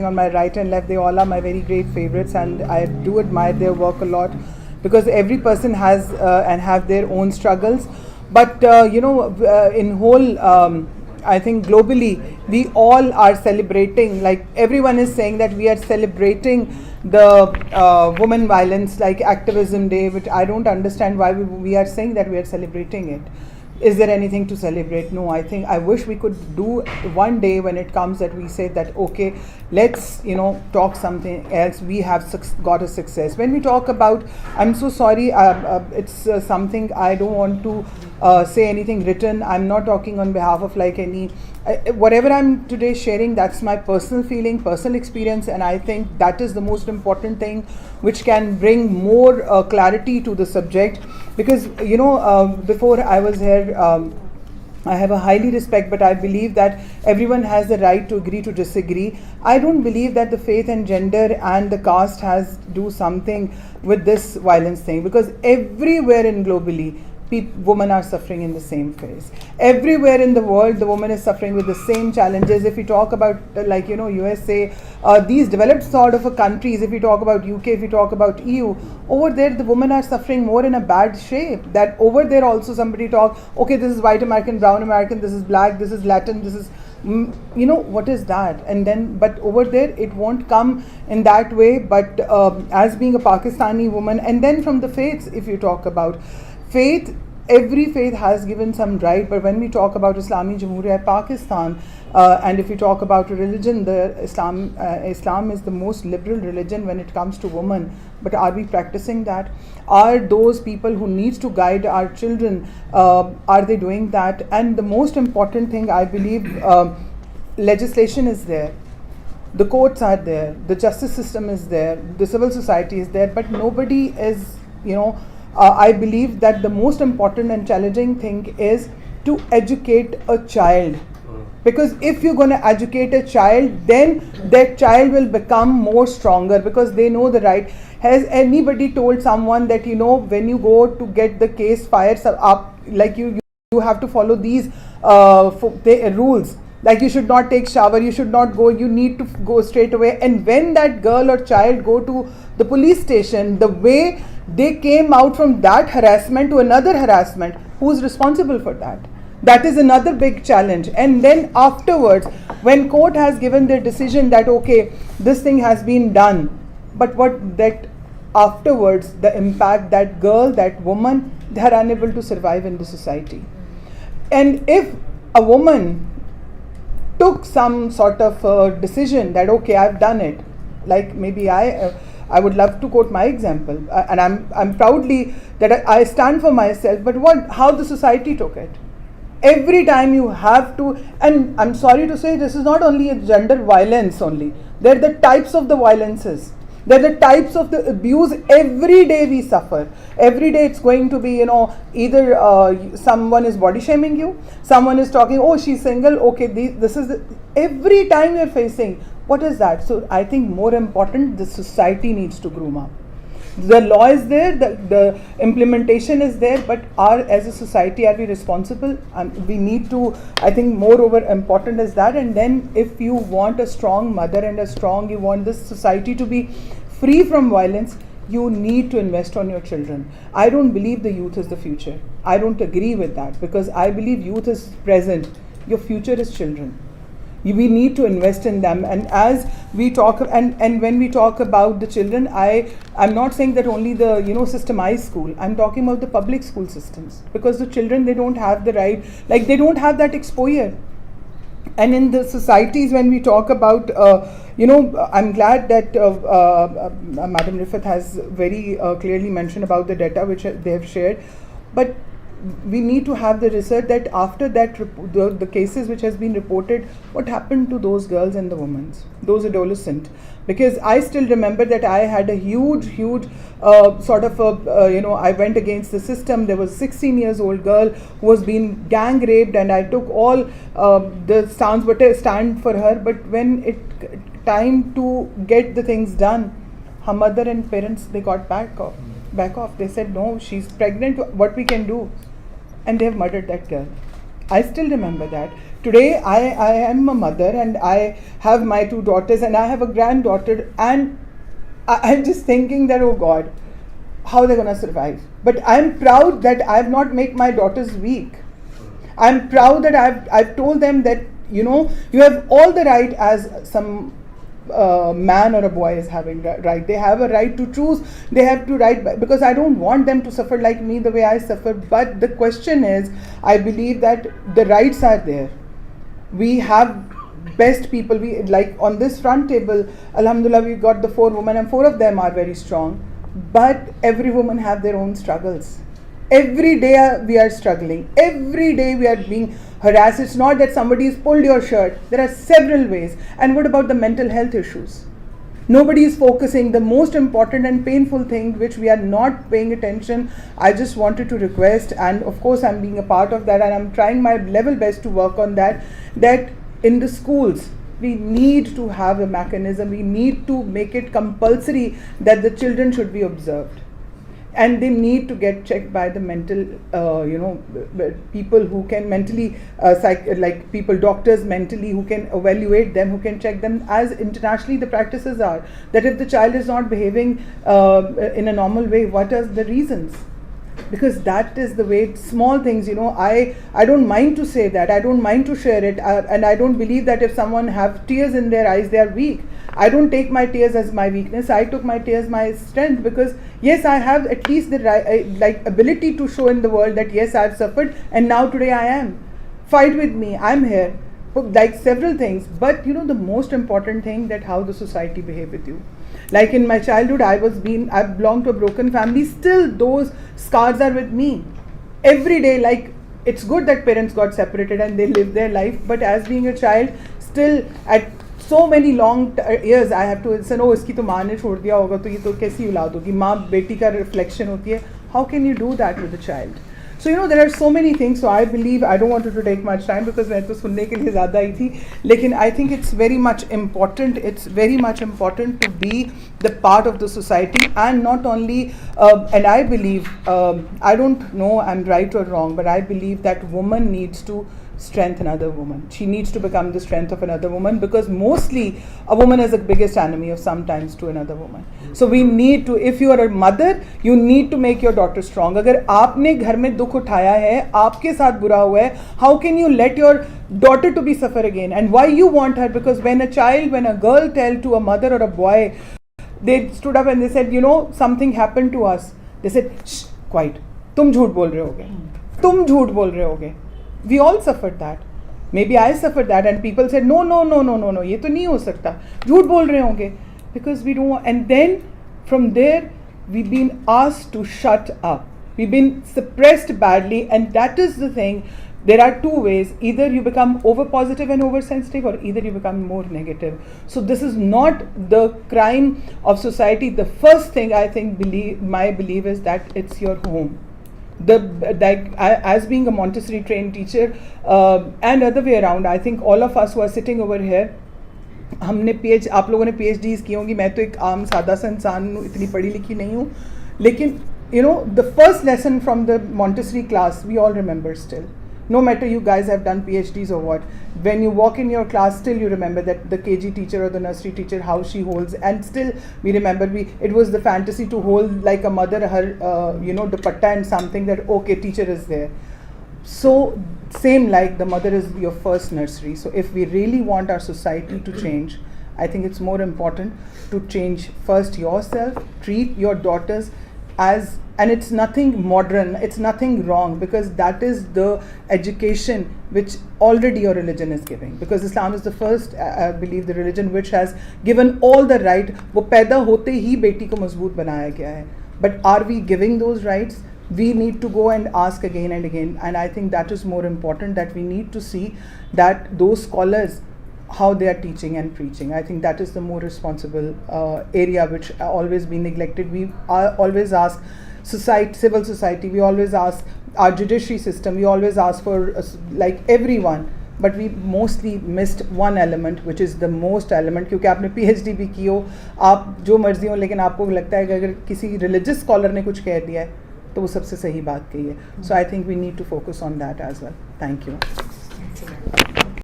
on my right and left, they all are my very great favorites, and I do admire their work a lot, because every person has and have their own struggles. But in whole, I think globally, we all are celebrating, like everyone is saying that we are celebrating the women violence, like activism day, which I don't understand why we are saying that we are celebrating it. Is there anything to celebrate? No, I wish we could do one day when it comes that we say that, okay, let's, talk something else. We have got a success. When we talk about, I'm so sorry, it's something I don't want to say anything written. I'm not talking on behalf of like any, whatever I'm today sharing, that's my personal feeling, personal experience, and I think that is the most important thing which can bring more clarity to the subject. Because before I was here, I have a highly respect, but I believe that everyone has the right to agree to disagree. I don't believe that the faith and gender and the caste has to do something with this violence thing, because everywhere in globally, women are suffering in the same phase. Everywhere in the world, the woman is suffering with the same challenges. If we talk about USA, these developed sort of countries, if we talk about UK, if we talk about EU, over there the women are suffering more in a bad shape. That over there also somebody talk, okay, this is white American, brown American, this is black, this is Latin, this is, what is that? And then, but over there it won't come in that way. But as being a Pakistani woman, and then from the faiths, if you talk about faith, every faith has given some right, but when we talk about Islami Jamhuriyat Pakistan, and if we talk about religion, the Islam is the most liberal religion when it comes to women. But are we practicing that? Are those people who needs to guide our children, are they doing that? And the most important thing, I believe, legislation is there, the courts are there, the justice system is there, the civil society is there, but nobody is, I believe that the most important and challenging thing is to educate a child. Because if you're going to educate a child, then that child will become more stronger, because they know the right. Has anybody told someone that, when you go to get the case fired up, like you have to follow these rules? Like, you should not take shower, you should not go, you need to go straight away. And when that girl or child go to the police station, the way they came out from that harassment to another harassment, who's responsible for that? That is another big challenge. And then afterwards, when court has given their decision that, okay, this thing has been done, but what that afterwards, the impact, that girl, that woman, they are unable to survive in the society. And if a woman took some sort of decision that, okay, I've done it, like maybe I would love to quote my example, and I'm proudly that I stand for myself, but how the society took it. Every time you have to, and I'm sorry to say, this is not only a gender violence only, there are the types of the violences, there are the types of the abuse. Every day we suffer. Every day it's going to be, either someone is body shaming you, someone is talking, oh, she's single, okay, this is every time you're facing. What is that? So I think more important, the society needs to groom up. The law is there, the implementation is there, but as a society, are we responsible? We need to, I think moreover important is that. And then if you want a strong mother and you want this society to be free from violence, you need to invest on your children. I don't believe the youth is the future. I don't agree with that, because I believe youth is present. Your future is children. We need to invest in them. And as we talk, and when we talk about the children, I'm not saying that only the systemized school. I'm talking about the public school systems, because the children, they don't have the right, like they don't have that exposure. And in the societies, when we talk about, I'm glad that Madam Rifat has very clearly mentioned about the data which they have shared, but we need to have the research that after that, the cases which has been reported, what happened to those girls and the women, those adolescents. Because I still remember that I had a huge I went against the system. There was a 16 years old girl who was being gang raped, and I took all the stand for her. But when it time to get the things done, her mother and parents, they got back off. They said, no, she's pregnant, what we can do? And they have murdered that girl. I still remember that. Today, I am a mother and I have my 2 daughters and I have a granddaughter, and I'm just thinking that, oh God, how they're going to survive. But I'm proud that I've not made my daughters weak. I'm proud that I've told them that, you know, you have all the right as some man or a boy is having right. They have a right to choose. They have to right, because I don't want them to suffer like me the way I suffer. But the question is, I believe that the rights are there. We have best people. We, like on this front table, alhamdulillah, we got the 4 women and 4 of them are very strong. But every woman have their own struggles. Every day we are struggling. Every day we are being harassed. It's not that somebody has pulled your shirt. There are several ways. And what about the mental health issues? Nobody is focusing. The most important and painful thing which we are not paying attention. I just wanted to request, and of course I'm being a part of that and I'm trying my level best to work on that, that in the schools we need to have a mechanism. We need to make it compulsory that the children should be observed. And they need to get checked by the mental, people who can mentally, like people, doctors mentally, who can evaluate them, who can check them, as internationally the practices are. That if the child is not behaving in a normal way, what are the reasons? Because that is the way, small things, you know, I don't mind to say that, I don't mind to share it, and I don't believe that if someone have tears in their eyes, they are weak. I don't take my tears as my weakness. I took my tears my strength, because yes, I have at least the right, ability to show in the world that yes, I've suffered and now today I am. Fight with me, I'm here. Like several things, but you know, the most important thing, that how the society behave with you. Like in my childhood, I belonged to a broken family. Still, those scars are with me. Every day, like, it's good that parents got separated and they lived their life, but as being a child, still at so many long years, I have to say, no, iski to maan ne chhod diya hoga, to ye to kaisi aulad hogi, maan beti ka reflection hoti hai. How can you do that with a child? So, you know, there are so many things. So I believe, I don't want to take much time because मैं तो सुनने के लिए ज़्यादा ही थी, लेकिन I think it's very much important. It's very much important to be the part of the society, and not only. And I believe, I don't know I'm right or wrong, but I believe that woman needs to strength another woman. She needs to become the strength of another woman, because mostly a woman is the biggest enemy of sometimes to another woman. So we need to, if you are a mother, you need to make your daughter strong. अगर आपने घर में दुख उठाया है, आपके साथ बुरा हुआ है, how can you let your daughter to be suffer again? And why you want her? Because when a girl tell to a mother or a boy, they stood up and they said, you know, something happened to us. They said, shh, quiet. तुम झूठ बोल रहे होगे. तुम झूठ बोल रहे होगे. We all suffered that. Maybe I suffered that, and people said, no, ये तो नहीं हो सकता, झूठ बोल रहे होंगे, because we don't want. And then from there, we've been asked to shut up. We've been suppressed badly, and that is the thing. There are 2 ways. Either you become over positive and oversensitive, or either you become more negative. So this is not the crime of society. The first thing I think, my belief is that it's your home. As being a Montessori trained teacher, and other way around, I think all of us who are sitting over here, हमने आप लोगों ने PhDs की होंगी, मैं तो एक आम सादा सा इंसान हूँ, इतनी पढ़ी लिखी नहीं हूँ, लेकिन you know, the first lesson from the Montessori class we all remember still. No matter you guys have done PhDs or what, when you walk in your class, still you remember that the KG teacher or the nursery teacher, how she holds, and still we remember, it was the fantasy to hold like a mother her dupatta and something, that okay, teacher is there. So same, like the mother is your first nursery. So if we really want our society to change, I think it's more important to change first yourself, treat your daughters as, and it's nothing modern, it's nothing wrong, because that is the education which already your religion is giving. Because Islam is the first, I believe, the religion which has given all the right. वो पैदा होते ही बेटी को मजबूत बनाया गया है. But are we giving those rights? We need to go and ask again and again. And I think that is more important, that we need to see that those scholars, how they are teaching and preaching. I think that is the more responsible area which always been neglected. We always ask civil society, we always ask our judiciary system, we always ask for like everyone, but we mostly missed one element, which is the most element. क्योंकि आपने PhD भी की हो, आप जो मर्जी हो, लेकिन आपको लगता है कि अगर किसी religious scholar ने कुछ कह दिया है, तो वो सबसे सही बात कही है. So I think we need to focus on that as well. Thank you.